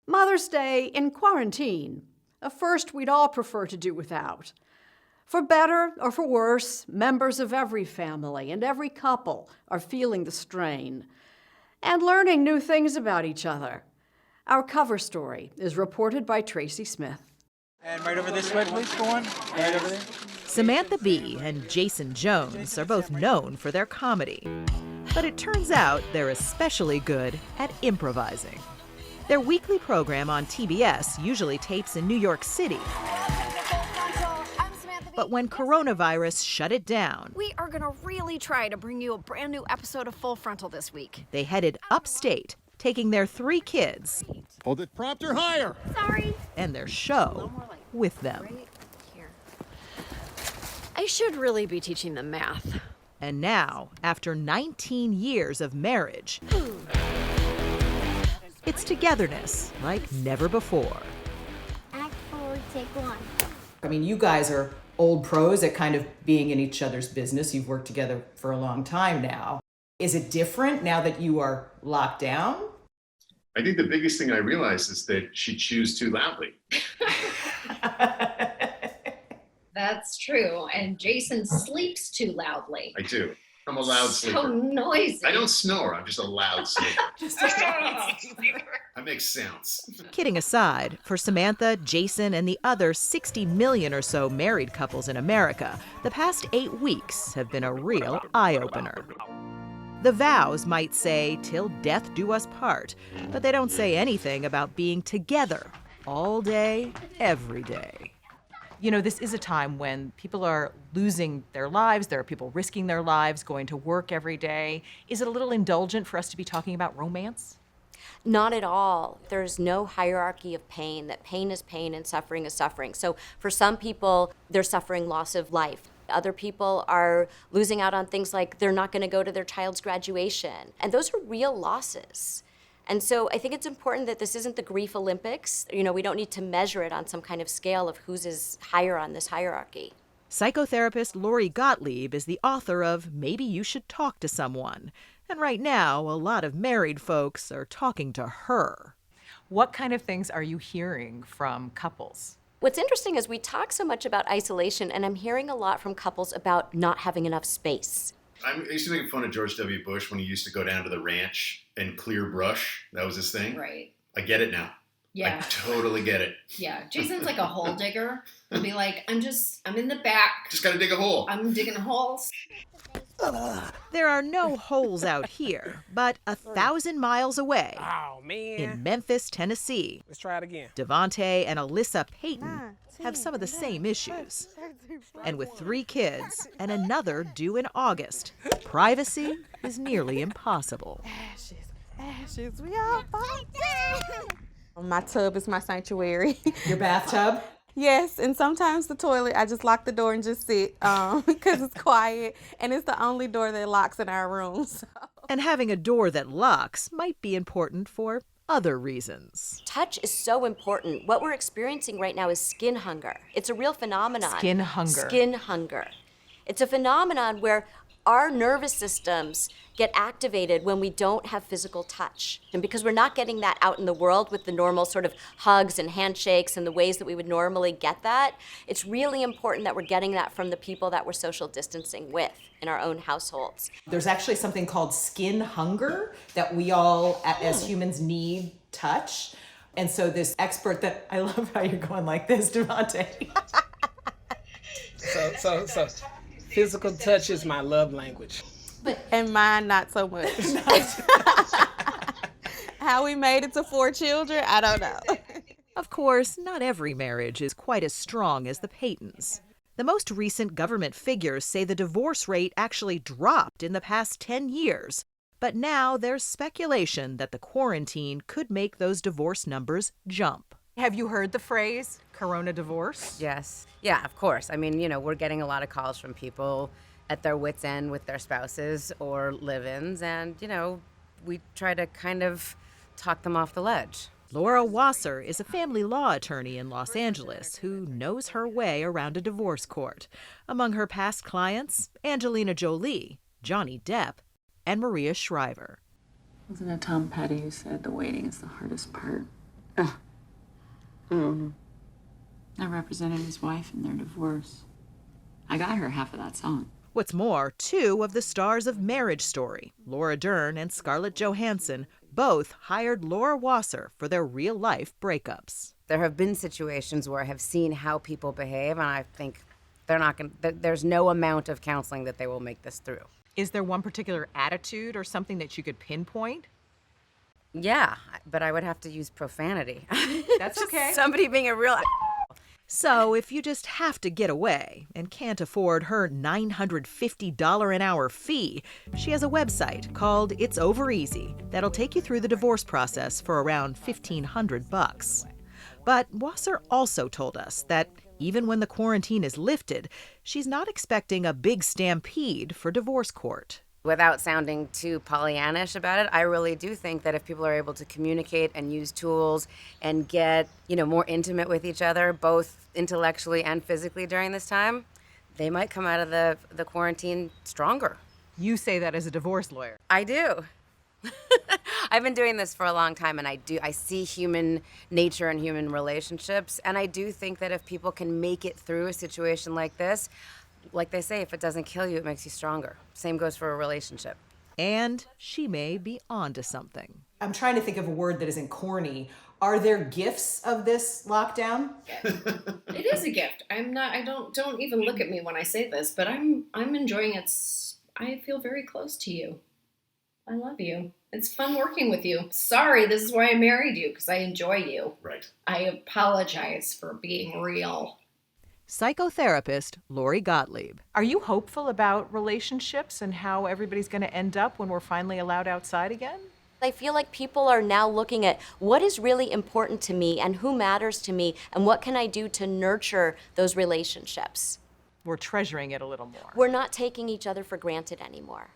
Mother's Day in quarantine, a first we'd all prefer to do without. For better or for worse, members of every family and every couple are feeling the strain and learning new things about each other. Our cover story is reported by Tracy Smith. And right over this way, please, go on. Right over there. Samantha Bee and Jason Jones are both known for their comedy. But it turns out they're especially good at improvising. Their weekly program on TBS usually tapes in New York City. But when coronavirus shut it down, we are going to really try to bring you a brand new episode of Full Frontal this week. They headed upstate, taking their 3 kids. Hold it prompter higher. Sorry. And their show with them. Right here. I should really be teaching them math. And now, after 19 years of marriage, it's togetherness like never before. Act 4, take 1. I mean, you guys are old pros at kind of being in each other's business. You've worked together for a long time now. Is it different now that you are locked down? I think the biggest thing I realized is that she chews too loudly. That's true. And Jason sleeps too loudly. I do. I'm a loud sleeper. So noisy. I don't snore. I'm just a loud sleeper. I make sounds. Kidding aside, for Samantha, Jason, and the other 60 million or so married couples in America, the past 8 weeks have been a real eye-opener. The vows might say, "Till death do us part," but they don't say anything about being together all day, every day. You know, this is a time when people are losing their lives. There are people risking their lives, going to work every day. Is it a little indulgent for us to be talking about romance? Not at all. There's no hierarchy of pain, that pain is pain and suffering is suffering. So for some people, they're suffering loss of life. Other people are losing out on things like they're not going to go to their child's graduation. And those are real losses. And so I think it's important that this isn't the grief Olympics. You know, we don't need to measure it on some kind of scale of whose is higher on this hierarchy. Psychotherapist Lori Gottlieb is the author of Maybe You Should Talk to Someone. And right now, a lot of married folks are talking to her. What kind of things are you hearing from couples? What's interesting is we talk so much about isolation, and I'm hearing a lot from couples about not having enough space. I used to make fun of George W. Bush when he used to go down to the ranch and clear brush. That was his thing. Right. I get it now. Yeah. I totally get it. Yeah. Jason's like a hole digger. He'll be like, I'm in the back. Just gotta dig a hole. I'm digging holes. There are no holes out here, but 1,000 miles away, in Memphis, Tennessee, Let's try it again. Devontae and Alyssa Payton have some of the same issues. And with 3 kids and another due in August, privacy is nearly impossible. Ashes, we all fight. My tub is my sanctuary. Your bathtub? Yes, and sometimes the toilet, I just lock the door and just sit because it's quiet, and it's the only door that locks in our room. So. And having a door that locks might be important for other reasons. Touch is so important. What we're experiencing right now is skin hunger. It's a real phenomenon. Skin hunger. Skin hunger. It's a phenomenon where our nervous systems get activated when we don't have physical touch. And because we're not getting that out in the world with the normal sort of hugs and handshakes and the ways that we would normally get that, it's really important that we're getting that from the people that we're social distancing with in our own households. There's actually something called skin hunger that we all, as humans, need touch. And so this expert that, I love how you're going like this, Devontae. So physical touch is my love language. And mine, not so much. How we made it to 4 children, I don't know. Of course, not every marriage is quite as strong as the Paytons. The most recent government figures say the divorce rate actually dropped in the past 10 years. But now there's speculation that the quarantine could make those divorce numbers jump. Have you heard the phrase, corona divorce? Yes. Yeah, of course. I mean, you know, we're getting a lot of calls from people at their wits' end with their spouses or live-ins, and, you know, we try to kind of talk them off the ledge. Laura Wasser is a family law attorney in Los Angeles who knows her way around a divorce court. Among her past clients, Angelina Jolie, Johnny Depp, and Maria Shriver. Wasn't it Tom Petty who said the waiting is the hardest part? I represented his wife in their divorce. I got her half of that song. What's more, two of the stars of Marriage Story, Laura Dern and Scarlett Johansson, both hired Laura Wasser for their real-life breakups. There have been situations where I have seen how people behave, and I think there's no amount of counseling that they will make this through. Is there one particular attitude or something that you could pinpoint? Yeah, but I would have to use profanity. That's okay. Somebody being a real... So if you just have to get away and can't afford her $950 an hour fee, she has a website called It's Over Easy that'll take you through the divorce process for around $1,500. But Wasser also told us that even when the quarantine is lifted, she's not expecting a big stampede for divorce court. Without sounding too Pollyannish about it, I really do think that if people are able to communicate and use tools and get, more intimate with each other, both intellectually and physically during this time, they might come out of the quarantine stronger. You say that as a divorce lawyer. I do. I've been doing this for a long time, and I see human nature and human relationships, and I do think that if people can make it through a situation like this, like they say, if it doesn't kill you, it makes you stronger. Same goes for a relationship. And she may be onto something. I'm trying to think of a word that isn't corny. Are there gifts of this lockdown? It is a gift. Don't even look at me when I say this, but I'm enjoying it. I feel very close to you. I love you. It's fun working with you. Sorry, this is why I married you, because I enjoy you. Right. I apologize for being real. Psychotherapist Lori Gottlieb. Are you hopeful about relationships and how everybody's going to end up when we're finally allowed outside again? I feel like people are now looking at what is really important to me and who matters to me and what can I do to nurture those relationships. We're treasuring it a little more. We're not taking each other for granted anymore.